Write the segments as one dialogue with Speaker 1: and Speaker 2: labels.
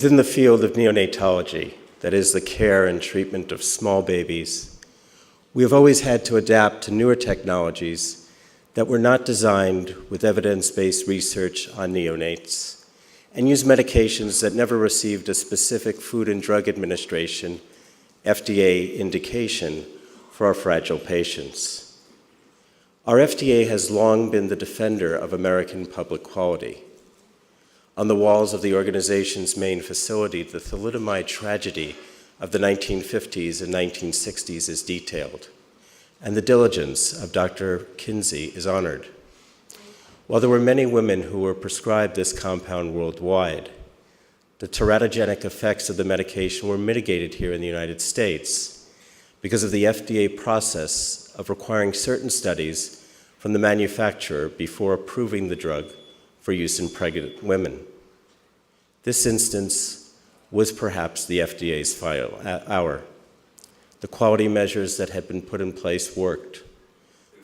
Speaker 1: Within the field of neonatology, that is the care and treatment of small babies, we have always had to adapt to newer technologies that were not designed with evidence-based research on neonates and use medications that never received a specific Food and Drug Administration, FDA, indication for our fragile patients. Our FDA has long been the defender of American public quality. On the walls of the organization's main facility, the thalidomide tragedy of the 1950s and 1960s is detailed, and the diligence of Dr. Kinsey is honored. While there were many women who were prescribed this compound worldwide, the teratogenic effects of the medication were mitigated here in the United States because of the FDA process of requiring certain studies from the manufacturer before approving the drug for use in pregnant women. This instance was perhaps the FDA's final hour. The quality measures that had been put in place worked.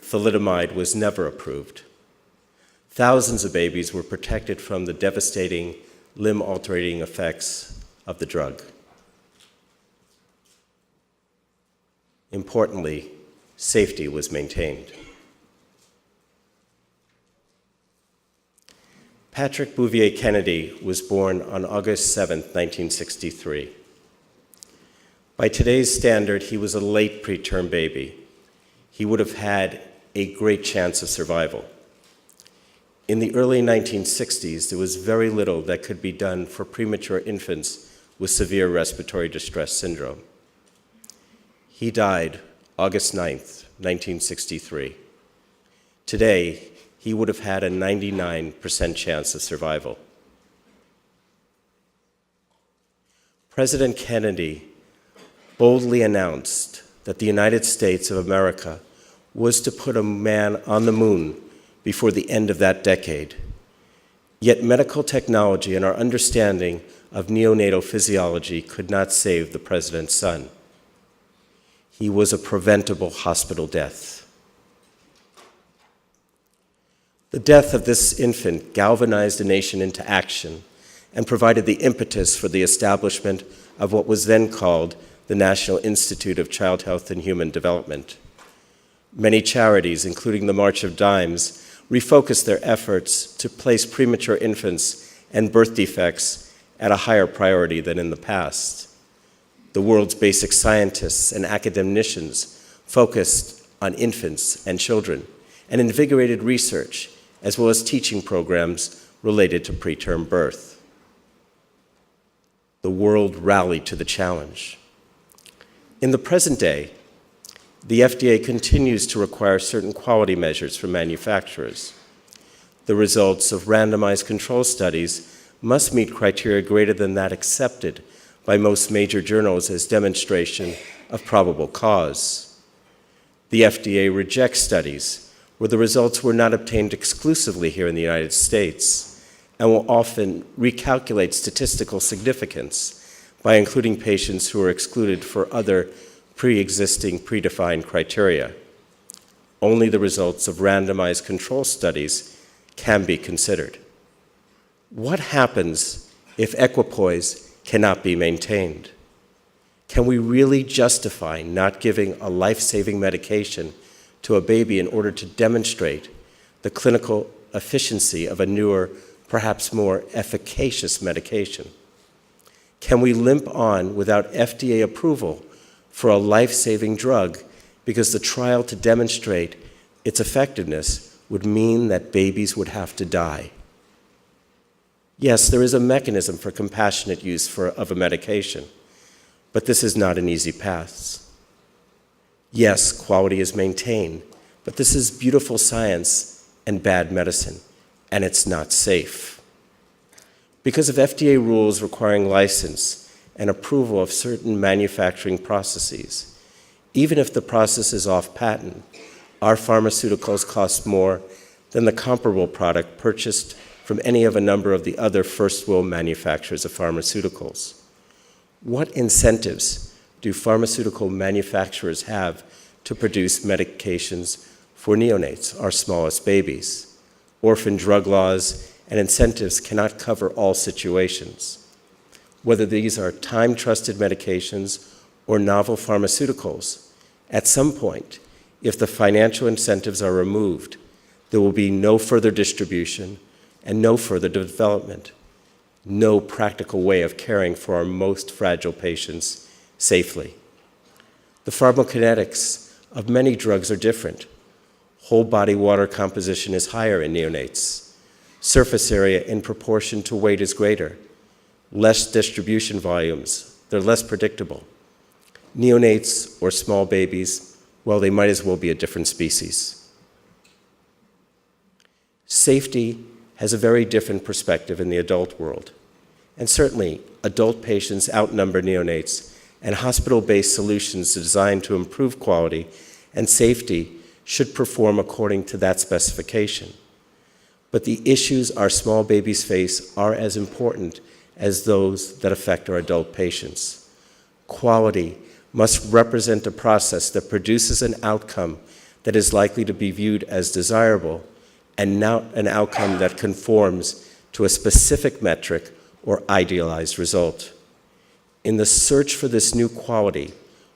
Speaker 1: Thalidomide was never approved. Thousands of babies were protected from the devastating limb-altering effects of the drug. Importantly, safety was maintained. Patrick Bouvier Kennedy was born on August 7, 1963. By today's standard, he was a late preterm baby. He would have had a great chance of survival. In the early 1960s, there was very little that could be done for premature infants with severe respiratory distress syndrome. He died August 9th, 1963. Today, he would have had a 99% chance of survival. President Kennedy boldly announced that the United States of America was to put a man on the moon before the end of that decade. Yet medical technology and our understanding of neonatal physiology could not save the president's son. He was a preventable hospital death. The death of this infant galvanized the nation into action and provided the impetus for the establishment of what was then called the National Institute of Child Health and Human Development. Many charities, including the March of Dimes, refocused their efforts to place premature infants and birth defects at a higher priority than in the past. The world's basic scientists and academicians focused on infants and children and invigorated research, as well as teaching programs related to preterm birth. The world rallied to the challenge. In the present day, the FDA continues to require certain quality measures from manufacturers. The results of randomized control studies must meet criteria greater than that accepted by most major journals as demonstration of probable cause. The FDA rejects studies where the results were not obtained exclusively here in the United States and will often recalculate statistical significance by including patients who are excluded for other pre-existing predefined criteria. Only the results of randomized control studies can be considered. What happens if equipoise cannot be maintained? Can we really justify not giving a life-saving medication to a baby in order to demonstrate the clinical efficiency of a newer, perhaps more efficacious medication? Can we limp on without FDA approval for a life-saving drug because the trial to demonstrate its effectiveness would mean that babies would have to die? Yes, there is a mechanism for compassionate use of a medication, but this is not an easy path. Yes, quality is maintained, but this is beautiful science and bad medicine, and it's not safe. Because of FDA rules requiring license and approval of certain manufacturing processes, even if the process is off patent, our pharmaceuticals cost more than the comparable product purchased from any of a number of the other first-world manufacturers of pharmaceuticals. What incentives do pharmaceutical manufacturers have to produce medications for neonates, our smallest babies? Orphan drug laws and incentives cannot cover all situations. whether these are time-trusted medications or novel pharmaceuticals. At some point, if the financial incentives are removed, there will be no further distribution and no further development, no practical way of caring for our most fragile patients safely. The pharmacokinetics of many drugs are different. Whole body water composition is higher in neonates. Surface area in proportion to weight is greater. Less distribution volumes, they're less predictable. Neonates or small babies, well, they might as well be a different species. Safety has a very different perspective in the adult world. And certainly, adult patients outnumber neonates, and hospital-based solutions designed to improve quality and safety should perform according to that specification. But the issues our small babies face are as important as those that affect our adult patients. Quality must represent a process that produces an outcome that is likely to be viewed as desirable and not an outcome that conforms to a specific metric or idealized result. In the search for this new quality,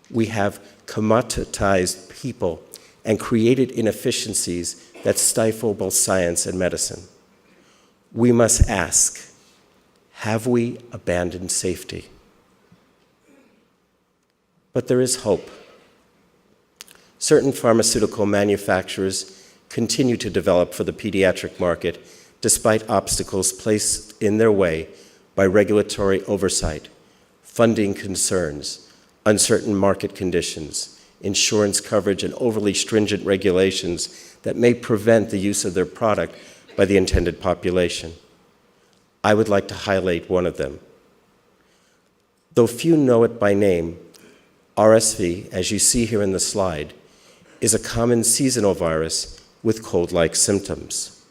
Speaker 1: we have commoditized people and created inefficiencies that stifle both science and medicine. We must ask, have we abandoned safety? But there is hope. Certain pharmaceutical manufacturers continue to develop for the pediatric market despite obstacles placed in their way by regulatory oversight, funding concerns, uncertain market conditions, insurance coverage, and overly stringent regulations that may prevent the use of their product by the intended population. I would like to highlight one of them. Though few know it by name, RSV, as you see here in the slide, is a common seasonal virus with cold-like symptoms.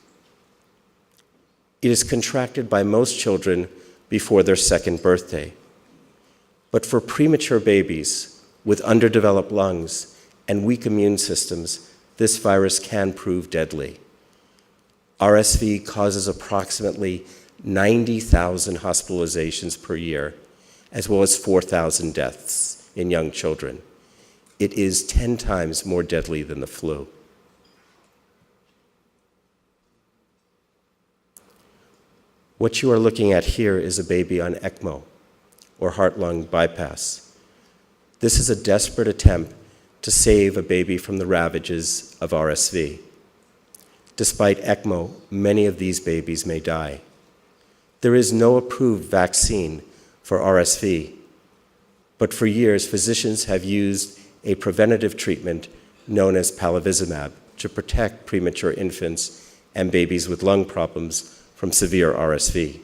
Speaker 1: It is contracted by most children before their second birthday. But for premature babies with underdeveloped lungs and weak immune systems, this virus can prove deadly. RSV causes approximately 90,000 hospitalizations per year, as well as 4,000 deaths in young children. It is 10 times more deadly than the flu. What you are looking at here is a baby on ECMO, or heart-lung bypass. This is a desperate attempt to save a baby from the ravages of RSV. Despite ECMO, many of these babies may die. There is no approved vaccine for RSV, but for years, physicians have used a preventative treatment known as palivizumab to protect premature infants and babies with lung problems from severe RSV.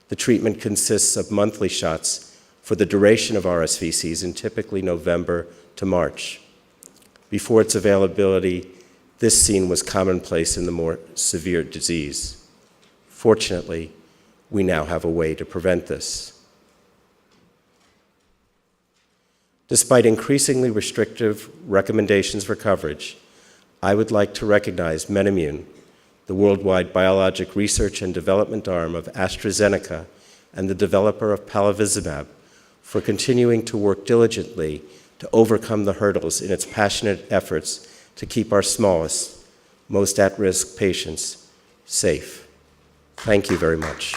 Speaker 1: The treatment consists of monthly shots for the duration of RSV season, typically November to March. Before its availability, this scene was commonplace in the more severe disease. Fortunately, we now have a way to prevent this. Despite increasingly restrictive recommendations for coverage, I would like to recognize MedImmune, the worldwide biologic research and development arm of AstraZeneca and the developer of palivizumab, for continuing to work diligently to overcome the hurdles in its passionate efforts to keep our smallest, most at-risk patients safe. Thank you very much.